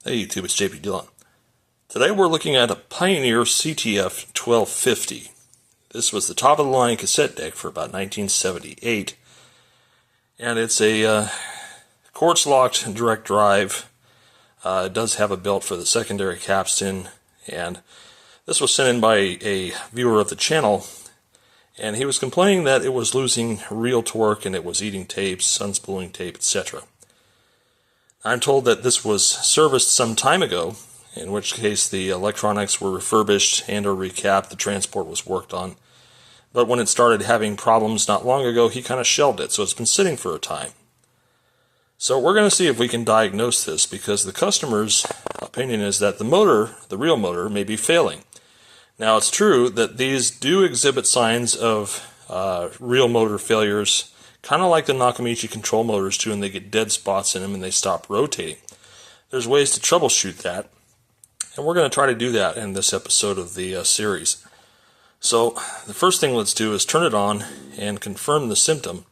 Hey YouTube, it's JP Dillon. Today we're looking at a Pioneer CT-F1250. This was the top of the line cassette deck for about 1978. And it's a quartz locked direct drive. It does have a belt for the secondary capstan. And this was sent in by a viewer of the channel. And he was complaining that it was losing real torque and it was eating tapes, unspooling tape, etc. I'm told that this was serviced some time ago, in which case the electronics were refurbished and or recapped, the transport was worked on. But when it started having problems not long ago, he kind of shelved it, so it's been sitting for a time. So we're going to see if we can diagnose this, because the customer's opinion is that the motor, the real motor, may be failing. Now it's true that these do exhibit signs of real motor failures, kind of like the Nakamichi control motors do, and they get dead spots in them and they stop rotating. There's ways to troubleshoot that, and we're going to try to do that in this episode of the series. So the first thing let's do is turn it on and confirm the symptom,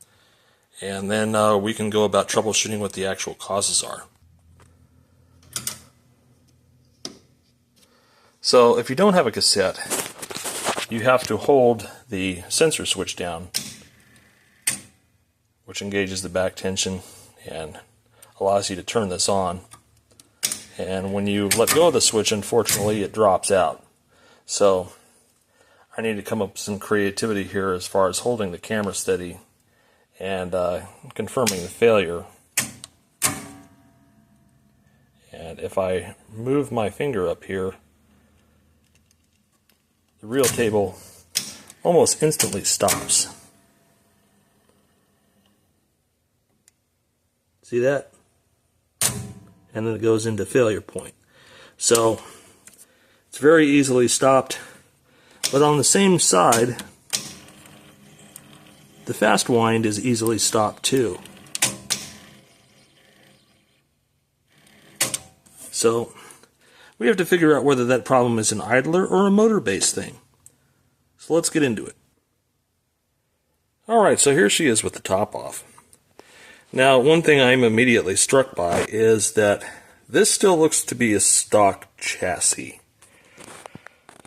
and then we can go about troubleshooting what the actual causes are. So if you don't have a cassette, you have to hold the sensor switch down, which engages the back tension and allows you to turn this on. And when you let go of the switch, unfortunately, it drops out. So I need to come up with some creativity here as far as holding the camera steady and confirming the failure. And if I move my finger up here, the reel table almost instantly stops. See that? And then it goes into failure point. So it's very easily stopped. But on the same side, the fast wind is easily stopped too. So we have to figure out whether that problem is an idler or a motor-based thing. So let's get into it. Alright, so here she is with the top off. Now, one thing I'm immediately struck by is that this still looks to be a stock chassis.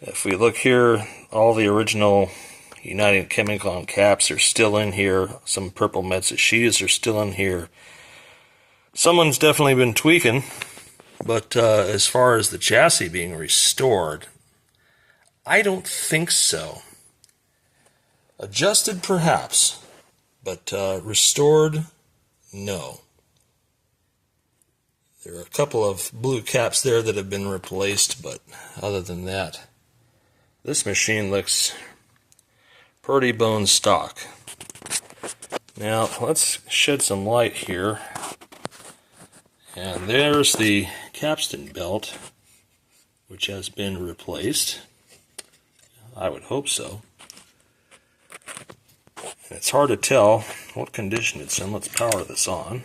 If we look here, all the original United Chemical caps are still in here. Some purple Matsushittas are still in here. Someone's definitely been tweaking, but as far as the chassis being restored, I don't think so. Adjusted perhaps, but restored, no. There are a couple of blue caps there that have been replaced, but other than that, this machine looks pretty bone stock. Now, let's shed some light here. And there's the capstan belt, which has been replaced. I would hope so. And it's hard to tell what condition it's in. Let's power this on.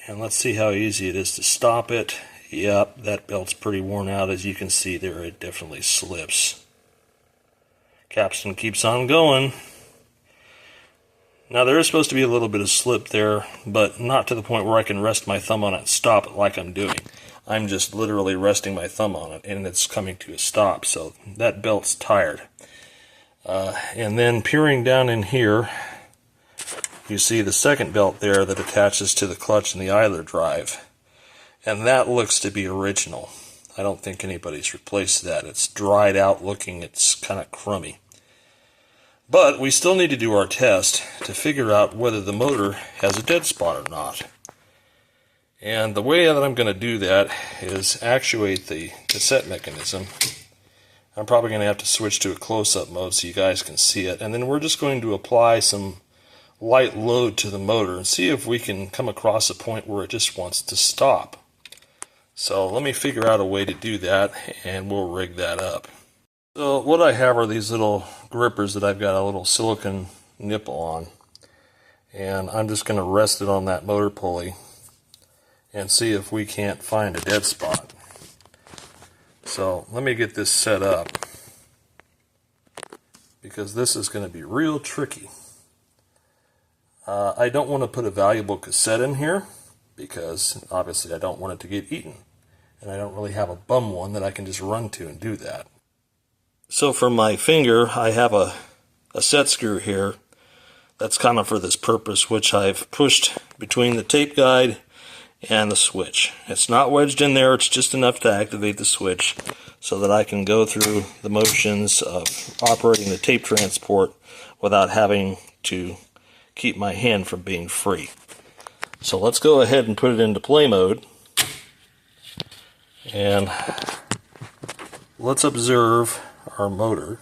And let's see how easy it is to stop it. Yep, that belt's pretty worn out. As you can see there, it definitely slips. Capstan keeps on going. Now there is supposed to be a little bit of slip there, but not to the point where I can rest my thumb on it and stop it like I'm doing. I'm just literally resting my thumb on it and it's coming to a stop, so that belt's tired. And then peering down in here, you see the second belt there that attaches to the clutch and the idler drive. And that looks to be original. I don't think anybody's replaced that. It's dried out looking, it's kind of crummy. But we still need to do our test to figure out whether the motor has a dead spot or not. And the way that I'm going to do that is actuate the cassette mechanism. I'm probably going to have to switch to a close-up mode so you guys can see it. And then we're just going to apply some light load to the motor and see if we can come across a point where it just wants to stop. So let me figure out a way to do that and we'll rig that up. So what I have are these little grippers that I've got a little silicone nipple on. And I'm just going to rest it on that motor pulley and see if we can't find a dead spot. So let me get this set up, because this is going to be real tricky. I don't want to put a valuable cassette in here, because obviously I don't want it to get eaten. And I don't really have a bum one that I can just run to and do that. So for my finger, I have a set screw here that's kind of for this purpose, which I've pushed between the tape guide and the switch. It's not wedged in there, it's just enough to activate the switch so that I can go through the motions of operating the tape transport without having to keep my hand from being free. So let's go ahead and put it into play mode. And let's observe our motor.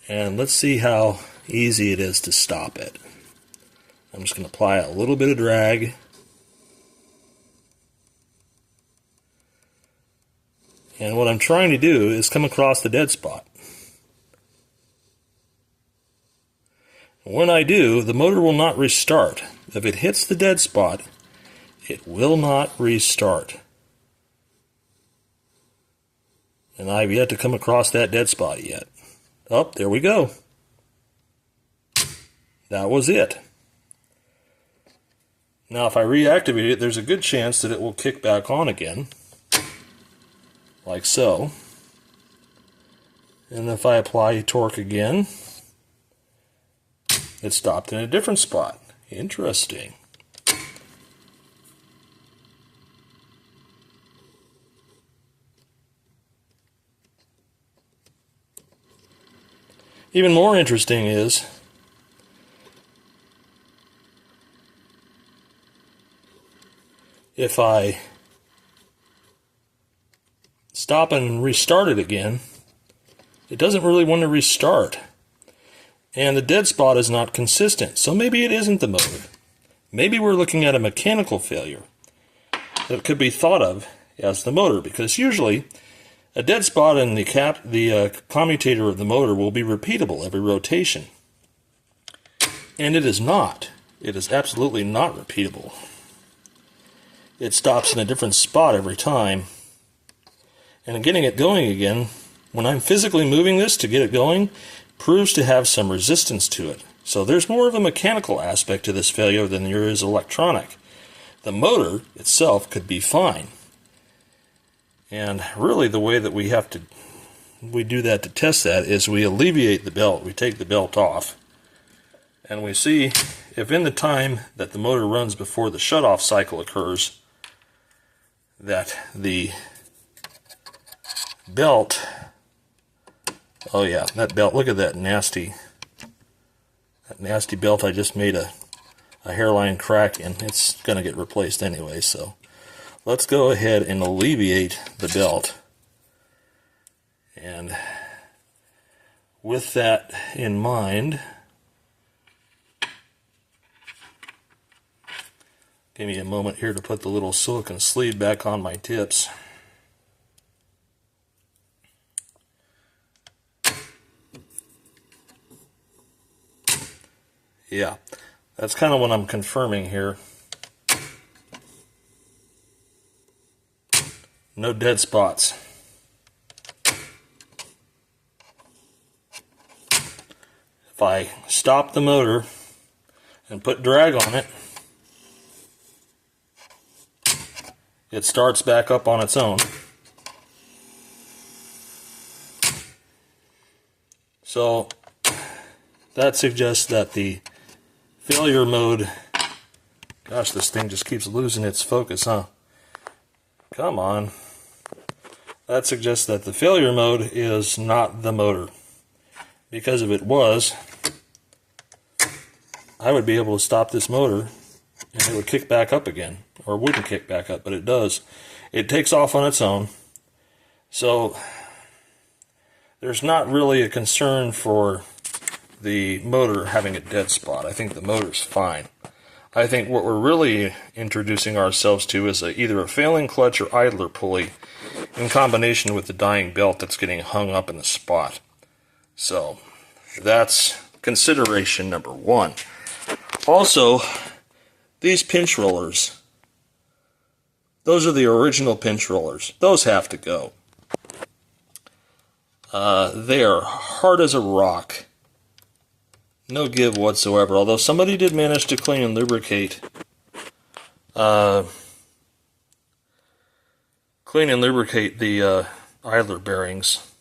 And let's see how easy it is to stop it. I'm just going to apply a little bit of drag. And what I'm trying to do is come across the dead spot. When I do, the motor will not restart. If it hits the dead spot, it will not restart. And I've yet to come across that dead spot yet. Oh, there we go. That was it. Now if I reactivate it, there's a good chance that it will kick back on again. Like so. And if I apply torque again, it stopped in a different spot. Interesting. Even more interesting is if I stop and restart it again, it doesn't really want to restart. And the dead spot is not consistent. So maybe it isn't the motor. Maybe we're looking at a mechanical failure that could be thought of as the motor, because usually a dead spot in the commutator of the motor will be repeatable every rotation. And it is not. It is absolutely not repeatable. It stops in a different spot every time. And getting it going again, when I'm physically moving this to get it going, proves to have some resistance to it. So there's more of a mechanical aspect to this failure than there is electronic. The motor itself could be fine. And really the way that we do that to test that is we alleviate the belt. We take the belt off. And we see if in the time that the motor runs before the shutoff cycle occurs, that the belt, oh yeah, that belt, look at that nasty belt I just made a hairline crack in. It's going to get replaced anyway, so let's go ahead and alleviate the belt. And with that in mind, give me a moment here to put the little silicone sleeve back on my tips. Yeah, that's kind of what I'm confirming here. No dead spots. If I stop the motor and put drag on it, it starts back up on its own. So that suggests that the failure mode, gosh, this thing just keeps losing its focus, huh? Come on. That suggests that the failure mode is not the motor. Because if it was, I would be able to stop this motor and it would kick back up again. Or wouldn't kick back up, but it does. It takes off on its own. So there's not really a concern for the motor having a dead spot. I think the motor's fine. I think what we're really introducing ourselves to is either a failing clutch or idler pulley in combination with the dying belt that's getting hung up in the spot. So that's consideration number one. Also, these pinch rollers, those are the original pinch rollers. Those have to go. They are hard as a rock. No give whatsoever, although somebody did manage to clean and lubricate the idler bearings.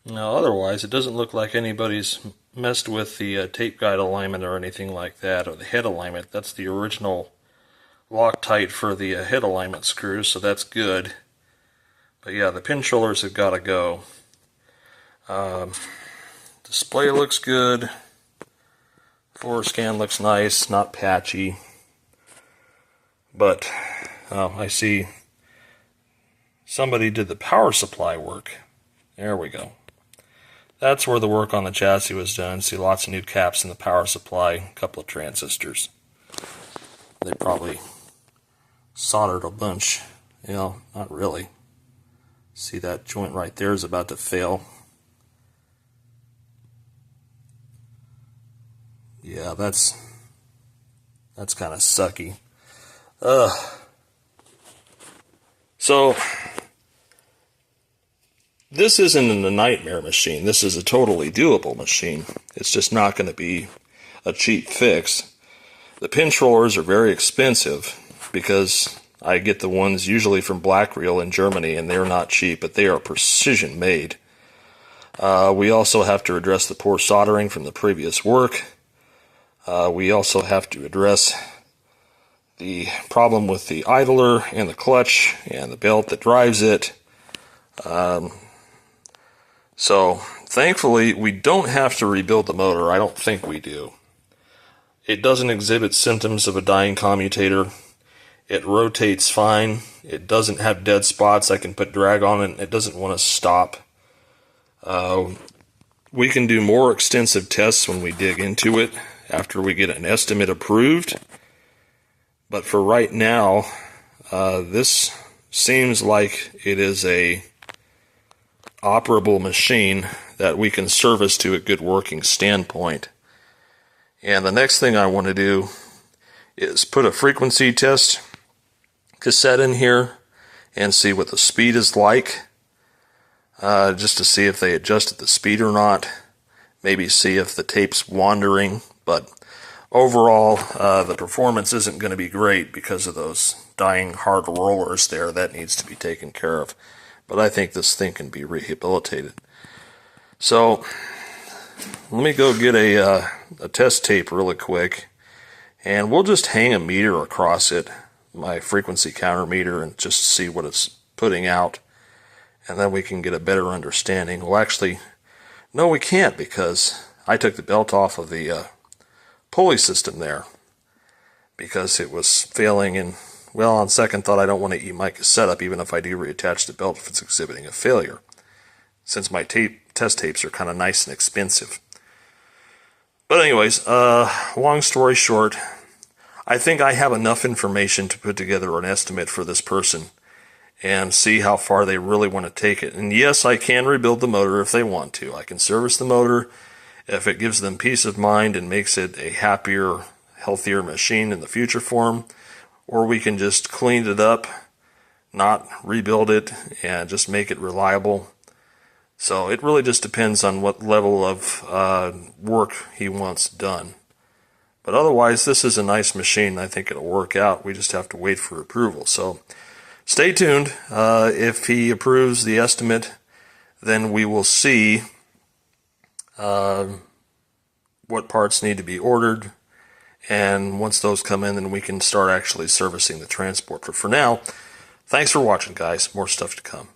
Now otherwise it doesn't look like anybody's messed with the tape guide alignment or anything like that, or the head alignment. That's the original Loctite for the head alignment screws, so that's good. But yeah, the pin shoulders have got to go. Display looks good. Forward scan looks nice, not patchy. But I see somebody did the power supply work. There we go. That's where the work on the chassis was done. See lots of new caps in the power supply, a couple of transistors. They probably soldered a bunch. You know, not really. See that joint right there is about to fail. Yeah, that's kind of sucky. So this isn't a nightmare machine. This is a totally doable machine. It's just not going to be a cheap fix. The pin rollers are very expensive because I get the ones usually from Black Reel in Germany, and they're not cheap, but they are precision made. We also have to address the poor soldering from the previous work. We also have to address the problem with the idler and the clutch and the belt that drives it. So thankfully we don't have to rebuild the motor. I don't think we do. It doesn't exhibit symptoms of a dying commutator. It rotates fine. It doesn't have dead spots. I can put drag on it and it doesn't want to stop. We can do more extensive tests when we dig into it after we get an estimate approved. But for right now, this seems like it is a operable machine that we can service to a good working standpoint. And the next thing I want to do is put a frequency test cassette in here and see what the speed is like, just to see if they adjusted the speed or not, maybe see if the tape's wandering. But overall, the performance isn't going to be great because of those dying hard rollers there. That needs to be taken care of. But I think this thing can be rehabilitated. So let me go get a test tape really quick, and we'll just hang a meter across it, my frequency counter meter, and just see what it's putting out, and then we can get a better understanding. Well, actually, no, we can't, because I took the belt off of the pulley system there because it was failing, and well, on second thought, I don't want to eat my cassette up even if I do reattach the belt if it's exhibiting a failure, since my test tapes are kind of nice and expensive. But anyways, long story short, I think I have enough information to put together an estimate for this person and see how far they really want to take it. And yes, I can rebuild the motor if they want to. I can service the motor if it gives them peace of mind and makes it a happier, healthier machine in the future for them. Or we can just clean it up, not rebuild it, and just make it reliable. So it really just depends on what level of work he wants done. But otherwise, this is a nice machine. I think it'll work out. We just have to wait for approval. So stay tuned. If he approves the estimate, then we will see what parts need to be ordered. And once those come in, then we can start actually servicing the transport. But for now, thanks for watching, guys. More stuff to come.